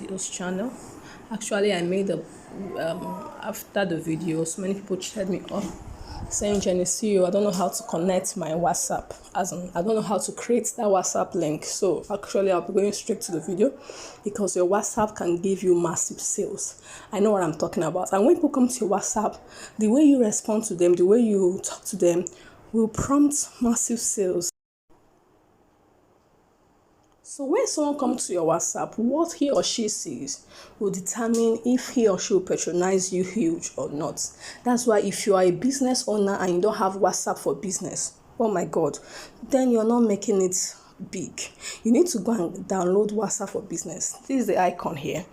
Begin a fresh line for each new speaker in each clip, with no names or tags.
sales channel. Actually, I made a after the video, so many people chatted me up saying, Jenny CEO, I don't know how to connect my WhatsApp, as in, I don't know how to create that WhatsApp link. So actually, I'll be going straight to the video because your WhatsApp can give you massive sales. I know what I'm talking about. And when people come to your WhatsApp, the way you respond to them, the way you talk to them will prompt massive sales. So when someone comes to your WhatsApp, what he or she sees will determine if he or she will patronize you huge or not. That's why if you are a business owner and you don't have WhatsApp for business, oh my God, then you're not making it big. You need to go and download WhatsApp for business. This is the icon here.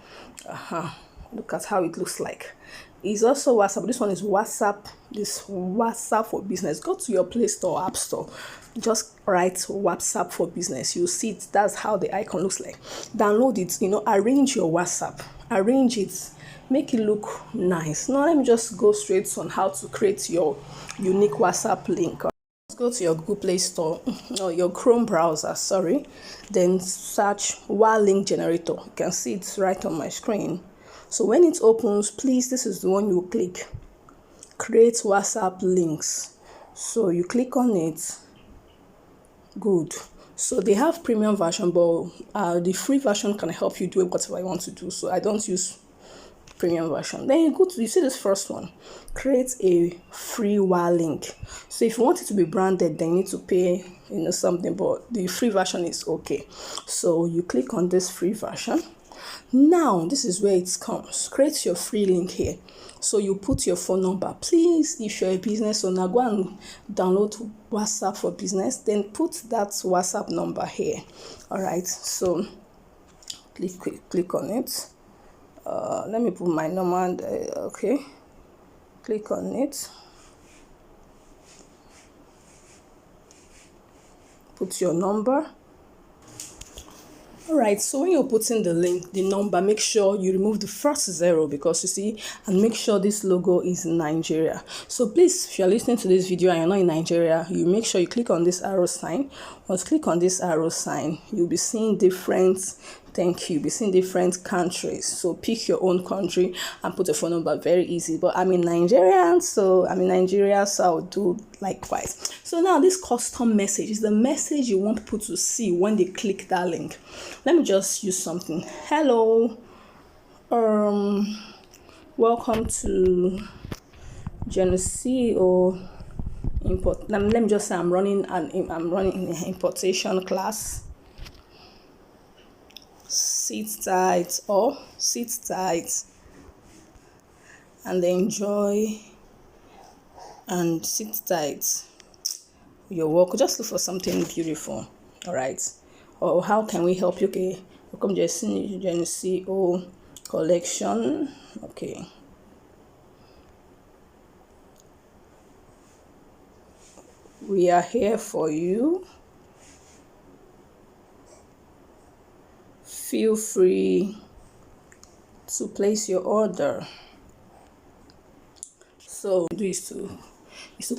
Look at how it looks like. It's also WhatsApp. This one is WhatsApp. This WhatsApp for business. Go to your Play Store or App Store. Just write WhatsApp for business. You'll see it. That's how the icon looks like. Download it. Arrange your WhatsApp. Arrange it. Make it look nice. Now let me just go straight on how to create your unique WhatsApp link. Go to your Google Play Store or your Chrome browser, then search WA link generator. You can see it right on my screen. So when it opens, please, this is the one you click. Create WhatsApp links. So you click on it. Good. So they have premium version, but the free version can help you do whatever you want to do. So I don't use premium version. Then you see this first one, create a free WA link. So if you want it to be branded, then you need to pay something, but the free version is okay. So you click on this free version. Now this is where it comes. Create your free link here. So you put your phone number. Please, if you're a business owner, go and download WhatsApp for business, then put that WhatsApp number here. All right, so click on it. Let me put my number. Okay, click on it. Put your number. All right, so when you're putting the number, make sure you remove the first 0 because you see, and make sure this logo is Nigeria. So please, if you're listening to this video and you're not in Nigeria, you make sure you click on this arrow sign. Once you click on this arrow sign, you'll be seeing different countries. So pick your own country and put a phone number. Very easy. But I'm in Nigeria, so I'll do likewise. So now this custom message is the message you want people to see when they click that link. Let me just use something. Hello, welcome to CEO import. Let me just say I'm running an importation class. Sit tight and enjoy and sit tight your work. Just look for something beautiful. All right, or how can we help you? Okay, welcome to CEO collection. Okay, we are here for you. Feel free to place your order. So is to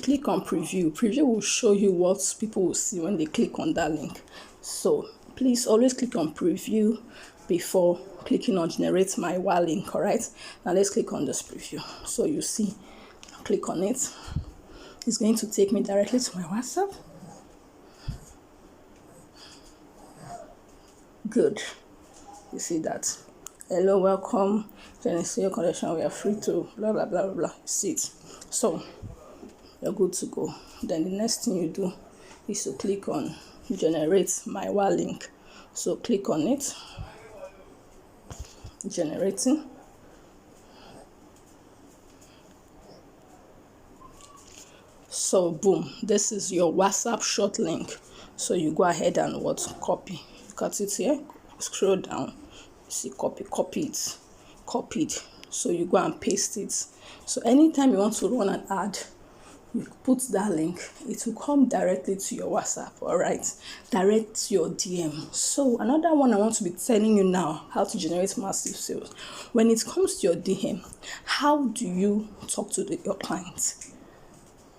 click on preview. Preview will show you what people will see when they click on that link. So please always click on preview before clicking on generate my WA link. All right, now let's click on this preview. So you see, click on it. It's going to take me directly to my WhatsApp. Good. You see that? Hello, welcome. CEO collection. We are free to blah blah blah blah blah. See it. So you're good to go. Then the next thing you do is to click on generate my WA link. So click on it. Generating. So boom, this is your WhatsApp short link. So you go ahead and copy. Cut it here. Scroll down. See copy it. Copied. So you go and paste it. So anytime you want to run an ad, you put that link, it will come directly to your WhatsApp. All right, direct to your DM. So another one I want to be telling you now, how to generate massive sales. When it comes to your DM, how do you talk to your clients?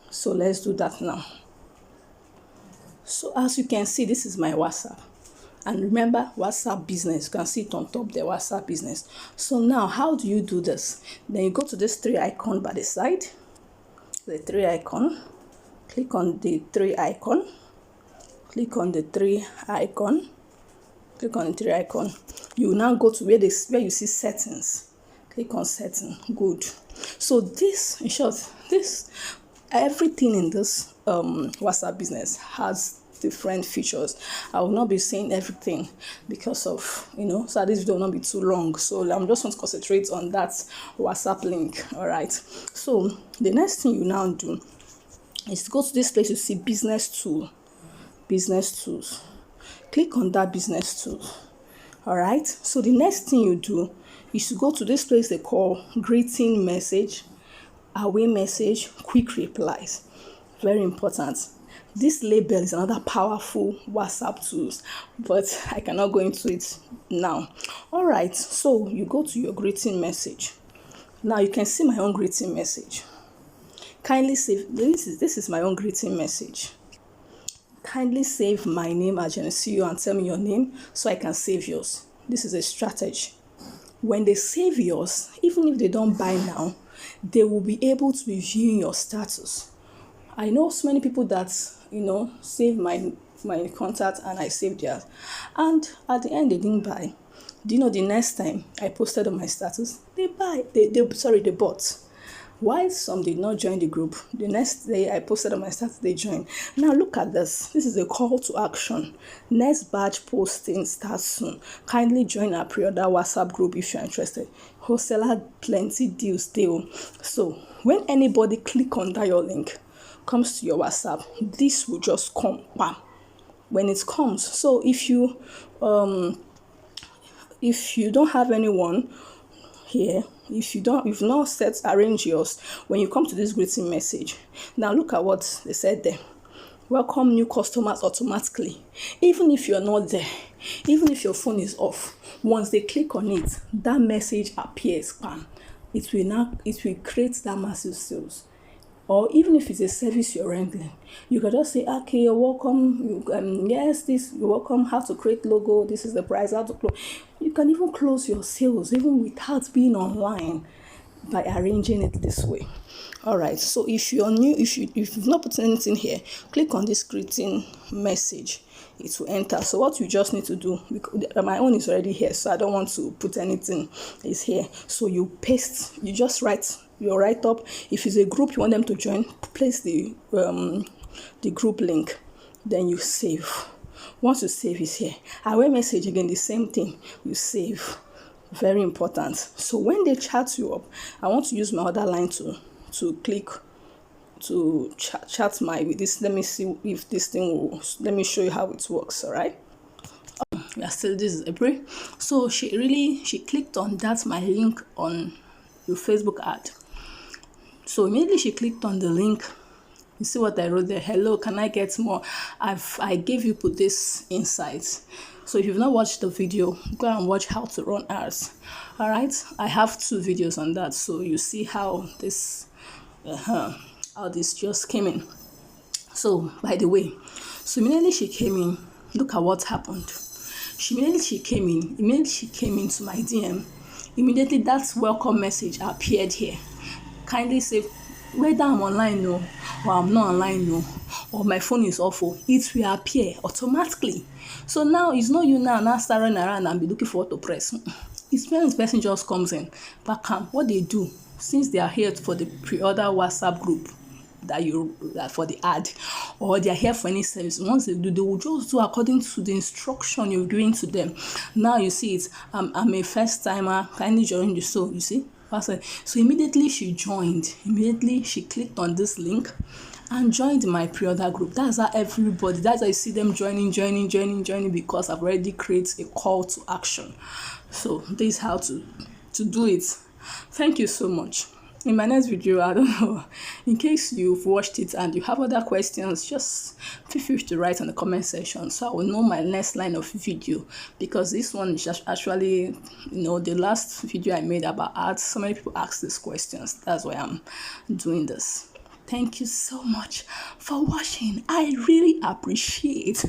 So let's do that now. So as you can see, this is my WhatsApp. And remember, WhatsApp business, you can see it on top there, WhatsApp business. So now, how do you do this? Then you go to this 3 icon by the side, the 3 icon, click on the 3 icon, click on the 3 icon, click on the 3 icon. You now go to where you see settings. Click on setting. Good. So this, in short, everything in this WhatsApp business has different features. I will not be saying everything because of, so this video will not be too long. So I'm just going to concentrate on that WhatsApp link. All right. So the next thing you now do is to go to this place. You see business tools. Click on that business tool. All right. So the next thing you do is to go to this place they call greeting message, away message, quick replies. Very important. This label is another powerful WhatsApp tools, but I cannot go into it now. All right. So you go to your greeting message. Now you can see my own greeting message. Kindly save. This is my own greeting message. Kindly save my name as CEO and tell me your name so I can save yours. This is a strategy. When they save yours, even if they don't buy now, they will be able to be viewing your status. I know so many people that, save my contact and I saved theirs. And at the end, they didn't buy. Do you know the next time I posted on my status, they bought. Why some did not join the group, the next day I posted on my status, they joined. Now look at this. This is a call to action. Next batch posting starts soon. Kindly join our pre-order WhatsApp group if you're interested. Wholesaler plenty deals deal. So when anybody click on that your link, comes to your WhatsApp, this will just come. Bam. When it comes. So if you don't have anyone here, you've not arrange yours, when you come to this greeting message, now look at what they said there. Welcome new customers automatically. Even if you're not there, even if your phone is off, once they click on it, that message appears. Bam. It will create that massive sales. Or even if it's a service you're rendering, you can just say, okay, you're welcome. You're welcome. How to create logo. This is the price. How to close. You can even close your sales even without being online by arranging it this way. All right. So if you're new, if you've not put anything here, click on this greeting message. It will enter. So what you just need to do, because my own is already here, so I don't want to put anything. It's here. So you paste. You just write your write up. If it's a group you want them to join, place the group link. Then you save. Once you save, is here. Away message again, the same thing. You save. Very important. So when they chat you up, I want to use my other line to click to chat with this. Let me see if this thing will. Let me show you how it works. All right. We are still. This is April. So she clicked on that my link on your Facebook ad. So immediately she clicked on the link. You see what I wrote there? Hello, can I get more? I gave you put this insights. So if you've not watched the video, go and watch how to run ads. All right, I have 2 videos on that, so you see how this just came in. So by the way, so immediately she came in. Look at what happened. Immediately she came into my DM. Immediately that welcome message appeared here. Kindly say whether I'm online or I'm not online or my phone is off, it will appear automatically. So now it's not you now start running around and be looking for what to press. It's when the person just comes in. But what they do, since they are here for the pre-order WhatsApp group that for the ad, or they are here for any service, once they do, they will just do according to the instruction you're giving to them. Now you see it. I'm a first timer. Kindly join the show. You see. So immediately she joined. Immediately she clicked on this link and joined my pre-order group. That's how I see them joining because I've already created a call to action. So this is how to do it. Thank you so much. In my next video, I don't know, in case you've watched it and you have other questions, just feel free to write in the comment section so I will know my next line of video, because this one is just actually, the last video I made about ads, so many people ask these questions. That's why I'm doing this. Thank you so much for watching. I really appreciate